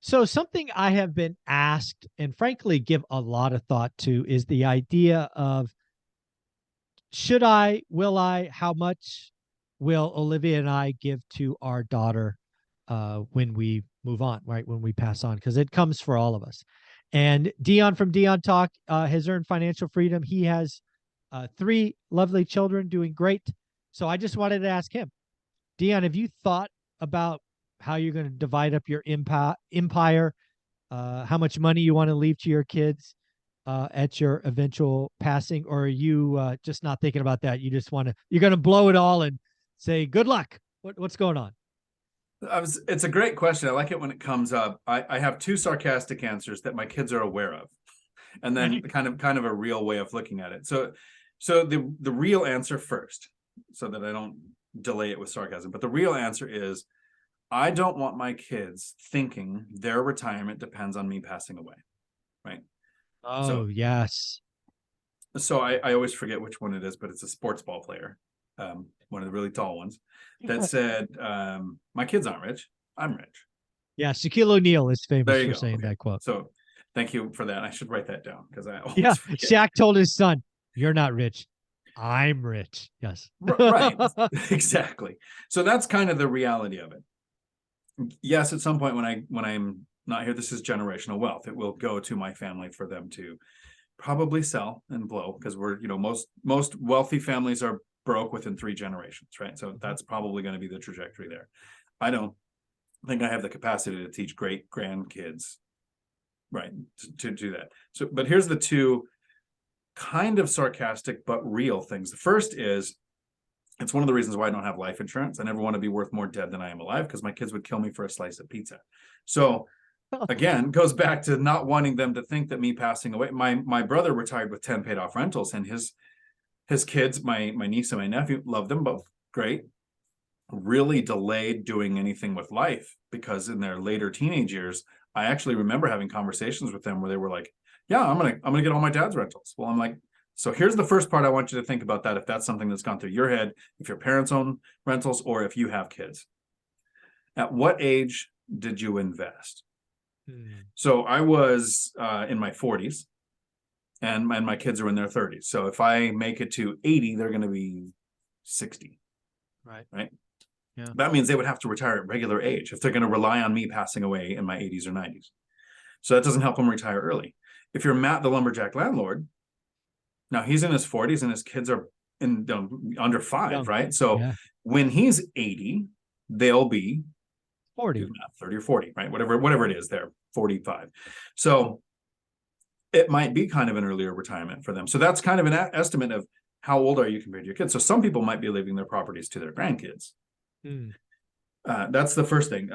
So something I have been asked and frankly give a lot of thought to is the idea of should I, will I, how much will Olivia and I give to our daughter when we move on, right? When we pass on, because it comes for all of us. And Dion from Dion Talk has earned financial freedom. He has three lovely children doing great. So I just wanted to ask him, Dion, have you thought about how you're going to divide up your empire, how much money you want to leave to your kids at your eventual passing, or are you just not thinking about that? You just want to, you're going to blow it all and say, good luck. What's going on? It's a great question. I like it when it comes up. I have two sarcastic answers that my kids are aware of, and then kind of a real way of looking at it. So the real answer first, so that I don't delay it with sarcasm. But the real answer is, I don't want my kids thinking their retirement depends on me passing away, right? Oh, So yes. I always forget which one it is, but it's a sports ball player, one of the really tall ones, that said, my kids aren't rich, I'm rich. Yeah, Shaquille O'Neal is famous There you for go. saying Okay. that quote. So thank you for that. I should write that down because I Yeah, always forget. Shaq told his son, "You're not rich, I'm rich." Yes. Right. Exactly. So that's kind of the reality of it. Yes, at some point when I'm not here, this is generational wealth. It will go to my family for them to probably sell and blow, because we're, most wealthy families are broke within 3 generations, right? So that's probably going to be the trajectory there. I don't think I have the capacity to teach great grandkids, right, to do that. So, but here's the two kind of sarcastic but real things. The first is, it's one of the reasons why I don't have life insurance. I never want to be worth more dead than I am alive, because my kids would kill me for a slice of pizza. So again, goes back to not wanting them to think that me passing away. My brother retired with 10 paid off rentals, and his kids, my niece and my nephew, loved them both great, really delayed doing anything with life, because in their later teenage years, I actually remember having conversations with them where they were like, yeah, I'm gonna get all my dad's rentals. Well, I'm like, so here's the first part I want you to think about, that if that's something that's gone through your head, if your parents own rentals or if you have kids. At what age did you invest? So I was in my 40s, and my kids are in their 30s. So if I make it to 80, they're going to be 60. Right. Yeah. That means they would have to retire at regular age if they're going to rely on me passing away in my 80s or 90s. So that doesn't help them retire early. If you're Matt, the lumberjack landlord, now he's in his 40s and his kids are under 5, Young. right? So Yeah. when he's 80, they'll be 40. 30 or 40, right? Whatever it is, they're 45. So it might be kind of an earlier retirement for them. So that's kind of an estimate of how old are you compared to your kids. So some people might be leaving their properties to their grandkids. That's the first thing.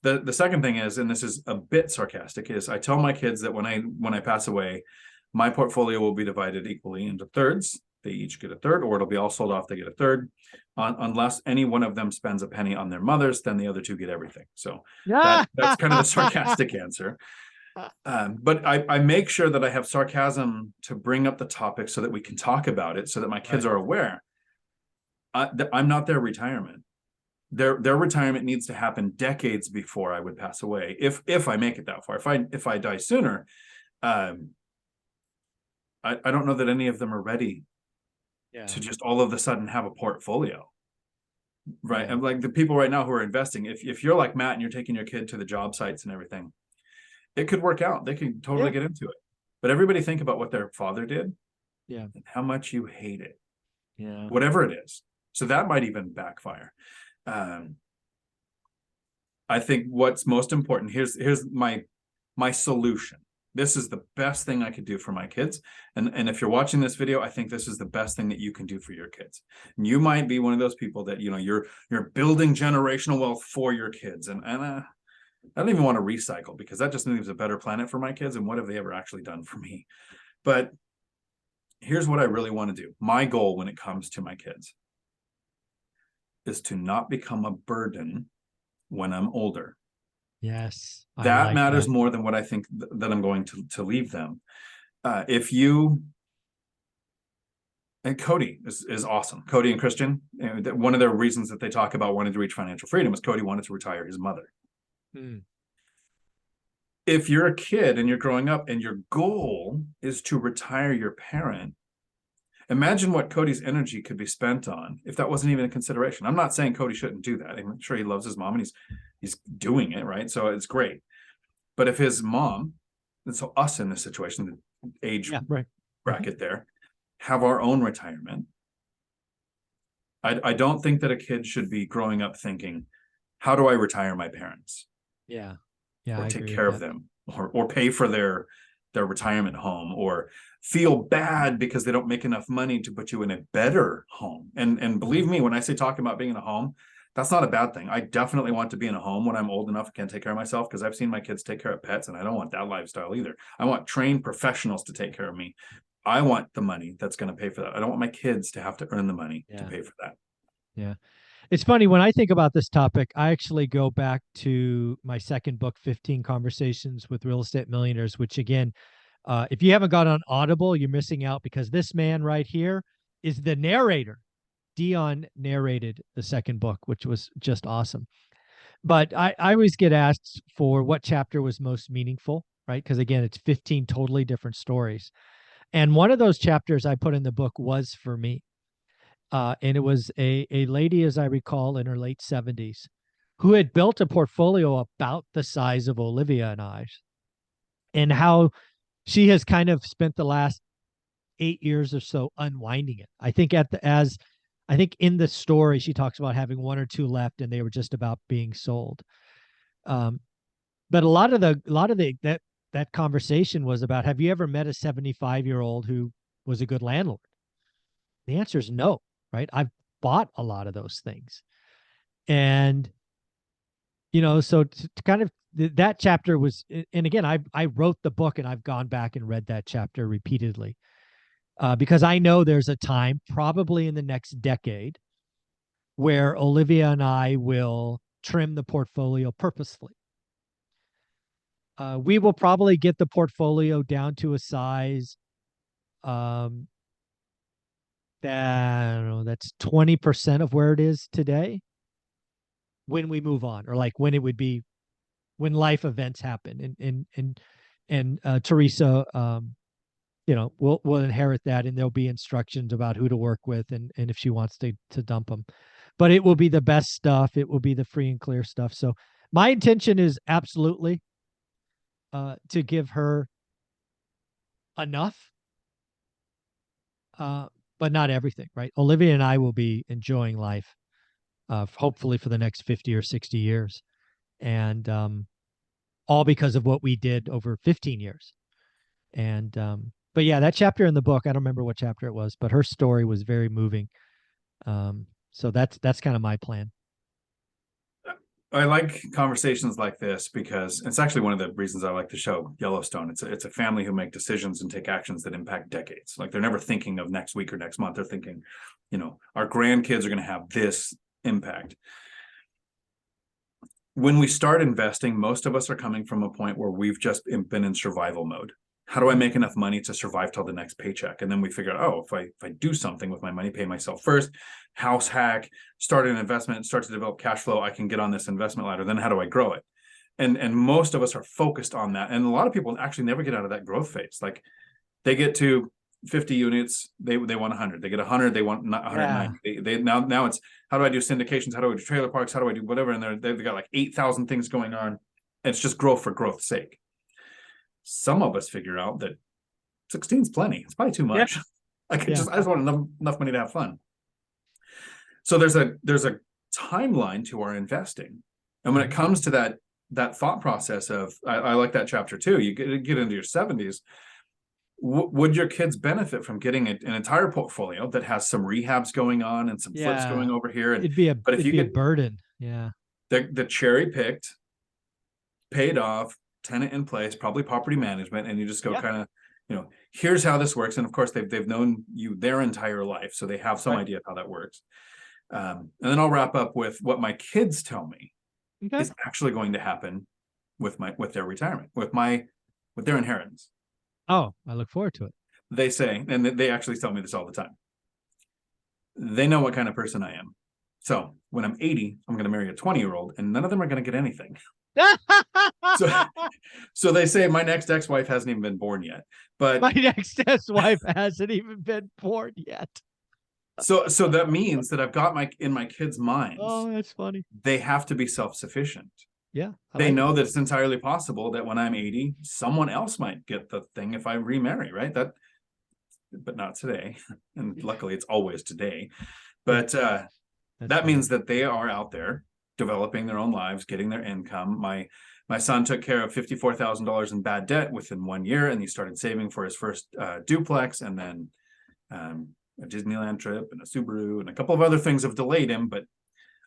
The second thing is, and this is a bit sarcastic, is I tell my kids that when I pass away, my portfolio will be divided equally into thirds. They each get a third, or it'll be all sold off. They get a third, unless any one of them spends a penny on their mothers, then the other two get everything. So that's kind of the sarcastic answer. But I make sure that I have sarcasm to bring up the topic so that we can talk about it, so that my kids are aware. I'm not their retirement. Their retirement needs to happen decades before I would pass away, if I make it that far. If I die sooner, I don't know that any of them are ready to just all of a sudden have a portfolio, right? And like the people right now who are investing, if you're like Matt and you're taking your kid to the job sites and everything, it could work out. They can totally get into it. But everybody think about what their father did, and how much you hate it, whatever it is. So that might even backfire. I think what's most important, here's my solution. This is the best thing I could do for my kids. And if you're watching this video, I think this is the best thing that you can do for your kids. And you might be one of those people that, you're building generational wealth for your kids. And I don't even want to recycle, because that just leaves a better planet for my kids. And what have they ever actually done for me? But here's what I really want to do. My goal when it comes to my kids is to not become a burden when I'm older. Yes. That matters more than what I think that I'm going to leave them. And Cody is awesome. Cody and Christian, one of the reasons that they talk about wanting to reach financial freedom is Cody wanted to retire his mother. if you're a kid and you're growing up and your goal is to retire your parent, imagine what Cody's energy could be spent on if that wasn't even a consideration. I'm not saying Cody shouldn't do that. I'm sure he loves his mom and he's doing it, right? So it's great. But if his mom, and so us in this situation, the age bracket there, have our own retirement, I don't think that a kid should be growing up thinking, how do I retire my parents? Yeah. Or take care of them, or pay for their retirement home, or feel bad because they don't make enough money to put you in a better home. And believe me, when I say talking about being in a home, that's not a bad thing. I definitely want to be in a home when I'm old enough and can take care of myself, because I've seen my kids take care of pets, and I don't want that lifestyle either. I want trained professionals to take care of me. I want the money that's going to pay for that. I don't want my kids to have to earn the money to pay for that. Yeah. It's funny, when I think about this topic, I actually go back to my second book, 15 Conversations with Real Estate Millionaires, which again, if you haven't got on Audible, you're missing out, because this man right here is the narrator. Dion narrated the second book, which was just awesome. But I always get asked for what chapter was most meaningful, right? Because again, it's 15 totally different stories. And one of those chapters I put in the book was for me. And it was a lady, as I recall, in her late 70s, who had built a portfolio about the size of Olivia and I, and how she has kind of spent the last 8 years or so unwinding it. I think I think in the story she talks about having one or two left, and they were just about being sold. But a lot of that conversation was about, have you ever met a 75-year-old who was a good landlord? The answer is no, right? I've bought a lot of those things. And, so to kind of that chapter was, and again, I wrote the book and I've gone back and read that chapter repeatedly, because I know there's a time, probably in the next decade, where Olivia and I will trim the portfolio purposefully. We will probably get the portfolio down to a size that, I don't know, that's 20% of where it is today when we move on, or like when it would be, when life events happen. And Teresa, will inherit that, and there'll be instructions about who to work with, and if she wants to dump them. But it will be the best stuff. It will be the free and clear stuff. So my intention is absolutely to give her enough, but not everything, right? Olivia and I will be enjoying life, hopefully for the next 50 or 60 years. And all because of what we did over 15 years. And but yeah, that chapter in the book, I don't remember what chapter it was, but her story was very moving. So that's kind of my plan. I like conversations like this because it's actually one of the reasons I like the show Yellowstone. It's a family who make decisions and take actions that impact decades. Like, they're never thinking of next week or next month. They're thinking, our grandkids are going to have this impact. When we start investing, most of us are coming from a point where we've just been in survival mode. How do I make enough money to survive till the next paycheck? And then we figure out, if I do something with my money, pay myself first, house hack, start an investment, start to develop cash flow, I can get on this investment ladder. Then how do I grow it? And most of us are focused on that. And a lot of people actually never get out of that growth phase. Like, they get to 50 units, they want 100. They get 100, they want 190. Yeah. They now it's, how do I do syndications? How do I do trailer parks? How do I do whatever? And they've got like 8,000 things going on. It's just growth for growth's sake. Some of us figure out that 16 is plenty. It's probably too much. I just want enough money to have fun. So there's a timeline to our investing. And when it comes to that thought process of, I like that chapter too. You get into your 70s. Would your kids benefit from getting an entire portfolio that has some rehabs going on and some flips going over here? And it'd be a burden. Yeah. The cherry picked, paid off, tenant in place, probably property management, and you just go kind of, here's how this works. And of course, they've known you their entire life, so they have some idea of how that works. And then I'll wrap up with what my kids tell me is actually going to happen with their retirement, with their inheritance. Oh, I look forward to it. They say, and they actually tell me this all the time, they know what kind of person I am. So when I'm 80, I'm going to marry a 20-year-old, and none of them are going to get anything. So, so they say my next ex-wife hasn't even been born yet. But My next ex-wife hasn't even been born yet. so that means that I've got in my kids' minds, Oh, that's funny. they have to be self-sufficient. Yeah, I They like know it. that it's entirely possible that when I'm 80, someone else might get the thing if I remarry, right? But not today. And luckily it's always today. But That's that funny. means that they are out there developing their own lives, getting their income. My son took care of $54,000 in bad debt within 1 year, and he started saving for his first duplex, and then a Disneyland trip and a Subaru and a couple of other things have delayed him, but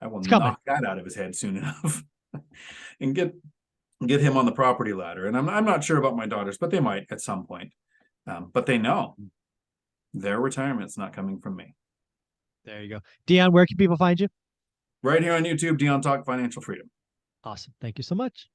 I will It's coming. knock that out of his head soon enough and get him on the property ladder. And I'm not sure about my daughters, but they might at some point. But they know their retirement's not coming from me. There you go. Dion, where can people find you? Right here on YouTube, Dion Talk Financial Freedom. Awesome. Thank you so much.